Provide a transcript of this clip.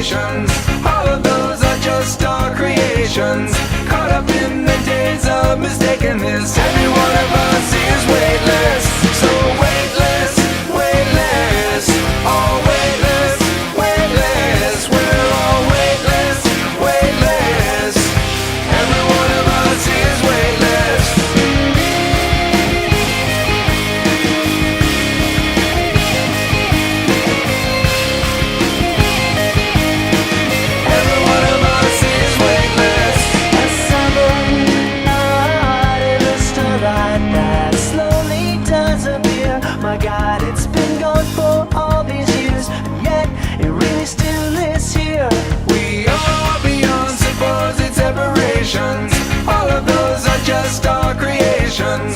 separations. All of those are just our creations, caught up in the days of mistakenness. Every one of us is weightless, so weightless, weightless, all weightless, weightless. We're all weightless, weightless. Every one of us is weightless. Every one of us is weightless. A summer night in a starlight that slowly does appear. My God, it's been gone for all these years, and yet it really still is here. We are beyond supposed separations. All of those are just our creations,